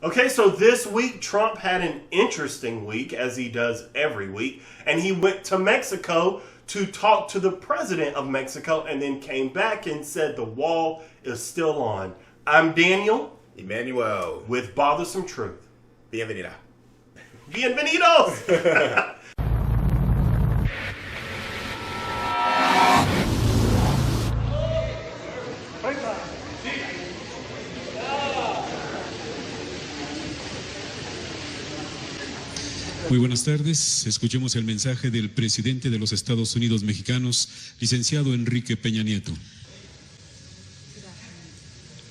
Okay, so this week, Trump had an interesting week, as he does every week, and he went to Mexico to talk to the president of Mexico and then came back and said the wall is still on. I'm Daniel. Emmanuel. With Bothersome Truth. Bienvenida. Bienvenidos! Muy buenas tardes. Escuchemos el mensaje del presidente de los Estados Unidos mexicanos, licenciado Enrique Peña Nieto.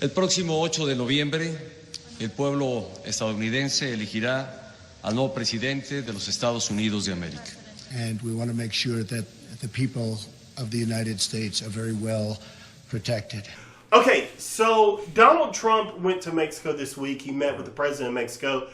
El próximo 8 de noviembre, el pueblo estadounidense elegirá al nuevo presidente de los Estados Unidos de América. And we want to make sure that the people of the United States are very well protected. Okay, so Donald Trump went to Mexico this week. He met with the president of Mexico.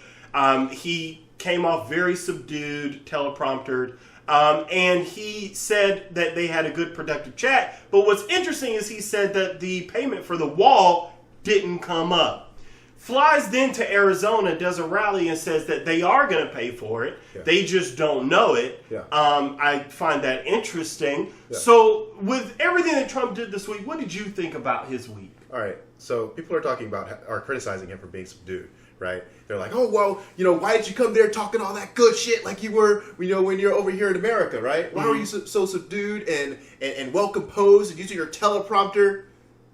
He came off very subdued, telepromptered, and he said that they had a good, productive chat. But what's interesting is he said that the payment for the wall didn't come up. Flies then to Arizona, does a rally, and says that they are going to pay for it. Yeah. They just don't know it. Yeah. I find that interesting. Yeah. So with everything that Trump did this week, what did you think about his week? All right. So people are criticizing him for being subdued, right? They're like, oh, well, why did you come there talking all that good shit like you were, when you're over here in America, right? Why were you so subdued and well composed and using your teleprompter?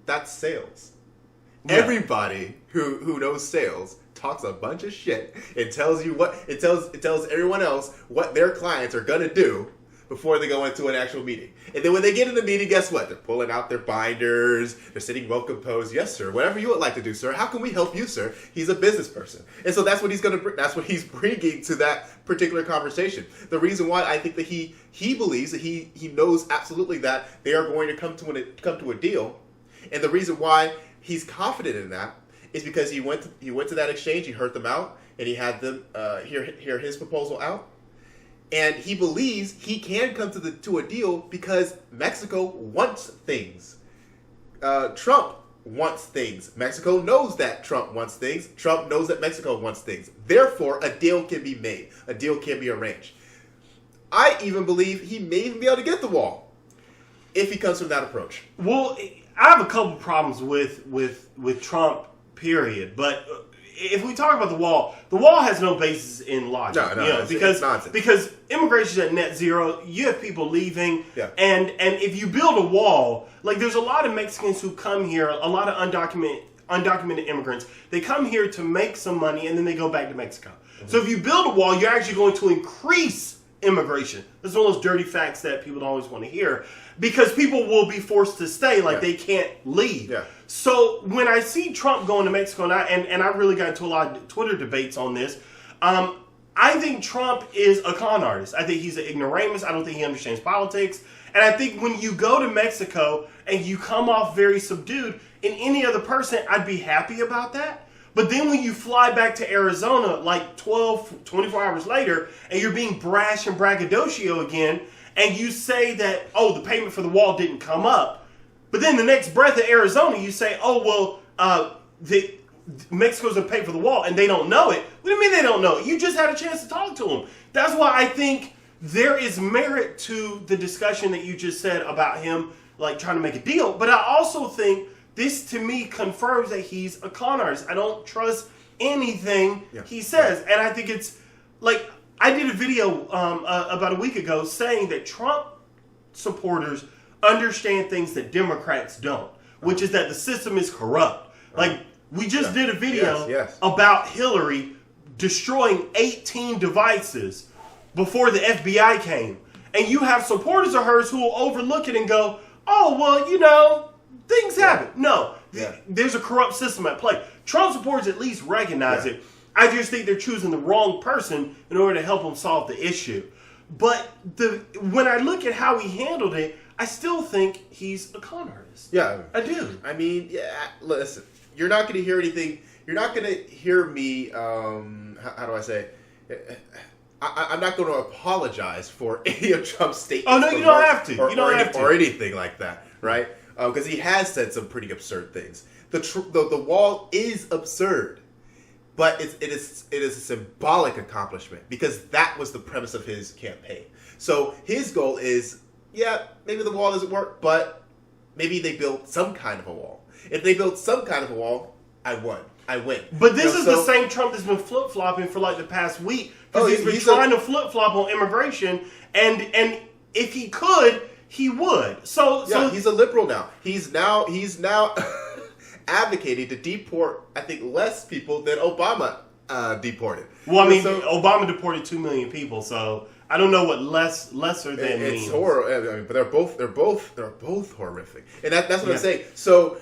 That's sales. Yeah. Everybody who knows sales talks a bunch of shit and tells you it tells everyone else what their clients are gonna do before they go into an actual meeting. And then when they get in the meeting, guess what? They're pulling out their binders, they're sitting well composed. Yes, sir. Whatever you would like to do, sir. How can we help you, sir? He's a business person. And so that's what he's bringing to that particular conversation. The reason why I think that he believes that he knows absolutely that they are going to come to a deal. And the reason why he's confident in that is because he went to that exchange, he heard them out, and he had them hear his proposal out. And he believes he can come to a deal because Mexico wants things. Trump wants things. Mexico knows that Trump wants things. Trump knows that Mexico wants things. Therefore, a deal can be made. A deal can be arranged. I even believe he may even be able to get the wall if he comes from that approach. Well, I have a couple problems with Trump, period. But if we talk about the wall has no basis in logic. No, it's nonsense. Because immigration is at net zero. You have people leaving, yeah. and if you build a wall, like there's a lot of Mexicans who come here, a lot of undocumented immigrants. They come here to make some money, and then they go back to Mexico. Mm-hmm. So if you build a wall, you're actually going to increase immigration. That's one of those dirty facts that people don't always want to hear, because people will be forced to stay, they can't leave. Yeah. So when I see Trump going to Mexico, and I really got into a lot of Twitter debates on this, I think Trump is a con artist. I think he's an ignoramus. I don't think he understands politics. And I think when you go to Mexico and you come off very subdued, in any other person, I'd be happy about that. But then when you fly back to Arizona like 24 hours later, and you're being brash and braggadocio again, and you say that, the payment for the wall didn't come up, but then the next breath of Arizona, you say, Mexico's going to pay for the wall, and they don't know it. What do you mean they don't know it? You just had a chance to talk to them. That's why I think there is merit to the discussion that you just said about him trying to make a deal. But I also think this, to me, confirms that he's a con artist. I don't trust anything he says. And I think it's I did a video about a week ago saying that Trump supporters understand things that Democrats don't, which is that the system is corrupt. We just did a video about Hillary destroying 18 devices before the FBI came. And you have supporters of hers who will overlook it and go, things happen. No, there's a corrupt system at play. Trump supporters at least recognize it. I just think they're choosing the wrong person in order to help them solve the issue. But when I look at how he handled it, I still think he's a con artist. Yeah. I do. I mean, listen, you're not going to hear anything. You're not going to hear me, how do I say, I'm not going to apologize for any of Trump's statements. Oh, no, you don't have to. You don't have to. Or anything like that, right? Because he has said some pretty absurd things. The wall is absurd. but it is a symbolic accomplishment because that was the premise of his campaign. So his goal is, maybe the wall doesn't work, but maybe they built some kind of a wall. If they built some kind of a wall, I win. But this is the same Trump that's been flip-flopping for like the past week. Because he's been trying to flip-flop on immigration, and if he could, he would. So he's a liberal now. He's now advocating to deport, I think, less people than Obama deported. Well, I mean, Obama deported 2 million people, so I don't know what lesser than means. It's horrible. I mean, but they're both horrific, and that's what I'm saying. So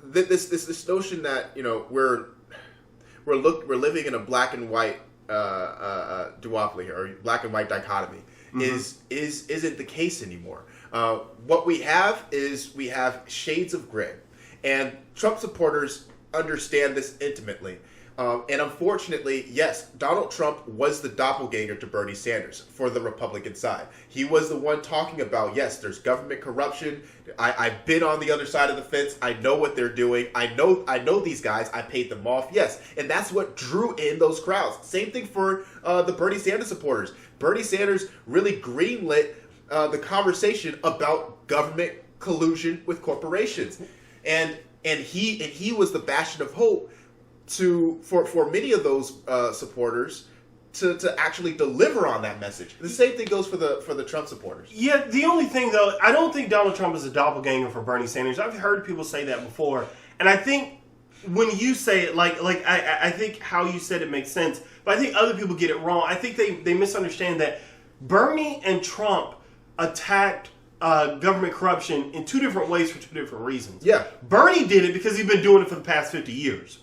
this notion that we're living in a black and white duopoly here, or black and white dichotomy, isn't the case anymore. What we have is shades of gray, and Trump supporters understand this intimately. And unfortunately, yes, Donald Trump was the doppelganger to Bernie Sanders for the Republican side. He was the one talking about, yes, there's government corruption. I've been on the other side of the fence. I know what they're doing. I know these guys. I paid them off. Yes, and that's what drew in those crowds. Same thing for the Bernie Sanders supporters. Bernie Sanders really greenlit the conversation about government collusion with corporations, and he was the bastion of hope for many of those supporters to actually deliver on that message. The same thing goes for the Trump supporters. Yeah, the only thing though, I don't think Donald Trump is a doppelganger for Bernie Sanders. I've heard people say that before, and I think when you say it, I think how you said it makes sense, but I think other people get it wrong. I think they misunderstand that Bernie and Trump attacked government corruption in two different ways for two different reasons. Yeah, Bernie did it because he's been doing it for the past 50 years.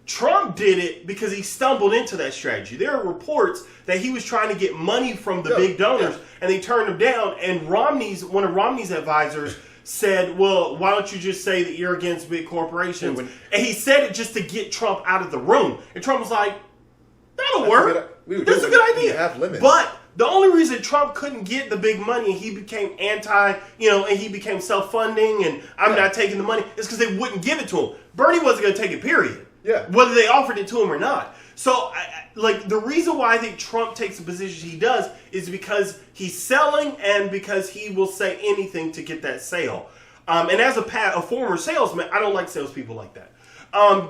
Trump did it because he stumbled into that strategy. There are reports that he was trying to get money from the big donors, and they turned him down. And one of Romney's advisors said, well, why don't you just say that you're against big corporations? And he said it just to get Trump out of the room. And Trump was like, that'll work. That's a good idea. Have limits. But the only reason Trump couldn't get the big money and he became and he became self-funding and I'm not taking the money is because they wouldn't give it to him. Bernie wasn't going to take it, period. Yeah. Whether they offered it to him or not. So, the reason why I think Trump takes the position he does is because he's selling and because he will say anything to get that sale. And as a former salesman, I don't like salespeople like that.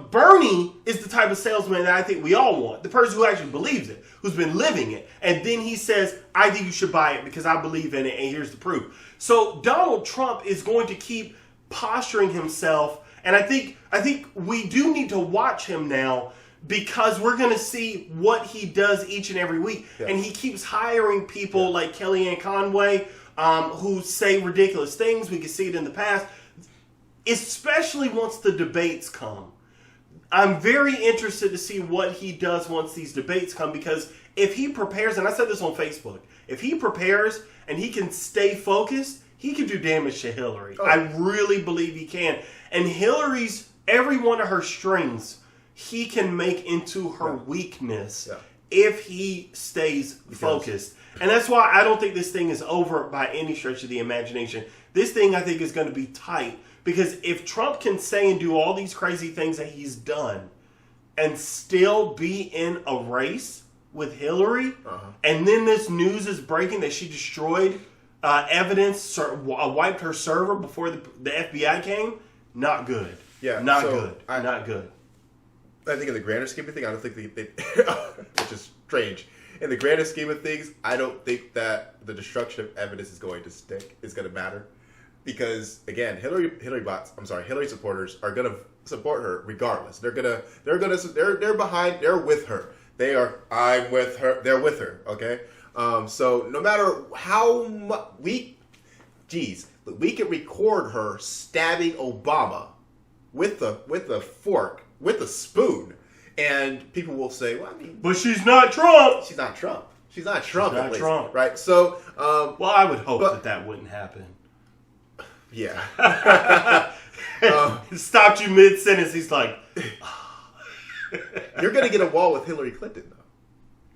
Bernie is the type of salesman that I think we all want. The person who actually believes it, who's been living it. And then he says, I think you should buy it because I believe in it and here's the proof. So Donald Trump is going to keep posturing himself. And I think we do need to watch him now because we're going to see what he does each and every week. Yeah. And he keeps hiring people like Kellyanne Conway who say ridiculous things. We can see it in the past, especially once the debates come. I'm very interested to see what he does once these debates come because if he prepares, and I said this on Facebook, if he prepares and he can stay focused, he can do damage to Hillary. Oh. I really believe he can. And Hillary's, every one of her strings, he can make into her weakness if he stays focused. And that's why I don't think this thing is over by any stretch of the imagination. This thing, I think, is going to be tight. Because if Trump can say and do all these crazy things that he's done and still be in a race with Hillary, and then this news is breaking that she destroyed evidence, wiped her server before the FBI came, not good. Yeah, not good. Not good. I think in the grander scheme of things, I don't think they which is strange. In the grander scheme of things, I don't think that the destruction of evidence is going to stick. Is going to matter. Because again, Hillary supporters are gonna support her regardless. They're behind. They're with her. I'm with her. They're with her. Okay. So no matter how much we can record her stabbing Obama with a fork, with a spoon, and people will say, "Well, I mean, but she's not Trump. She's not Trump. She's not Trump. She's not Trump, right?" So, well, I would hope that wouldn't happen. Yeah. Stopped you mid-sentence. He's like, you're going to get a wall with Hillary Clinton, though.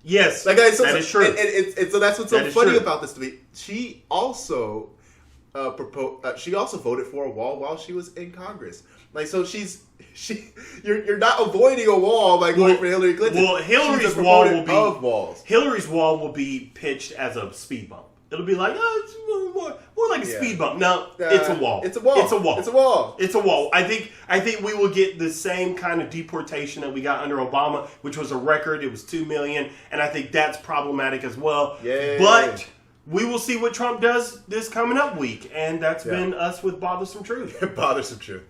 Yes, that is true. And so that's what's so funny about this to me. She also she also voted for a wall while she was in Congress. Like, so you're not avoiding a wall by going for Hillary Clinton. Well, Hillary's wall will be pitched as a speed bump. It'll be like, it's more like a speed bump. No, it's a wall. It's a wall. It's a wall. It's a wall. It's a wall. I think we will get the same kind of deportation that we got under Obama, which was a record. It was 2 million, and I think that's problematic as well. Yay. But we will see what Trump does this coming up week, and that's been us with Bothersome Truth. Bothersome Truth.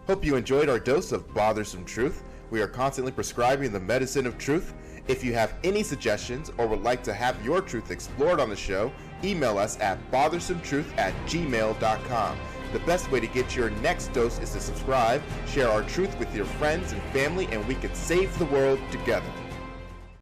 Hope you enjoyed our dose of Bothersome Truth. We are constantly prescribing the medicine of truth. If you have any suggestions or would like to have your truth explored on the show, email us at bothersometruth@gmail.com. The best way to get your next dose is to subscribe, share our truth with your friends and family, and we can save the world together.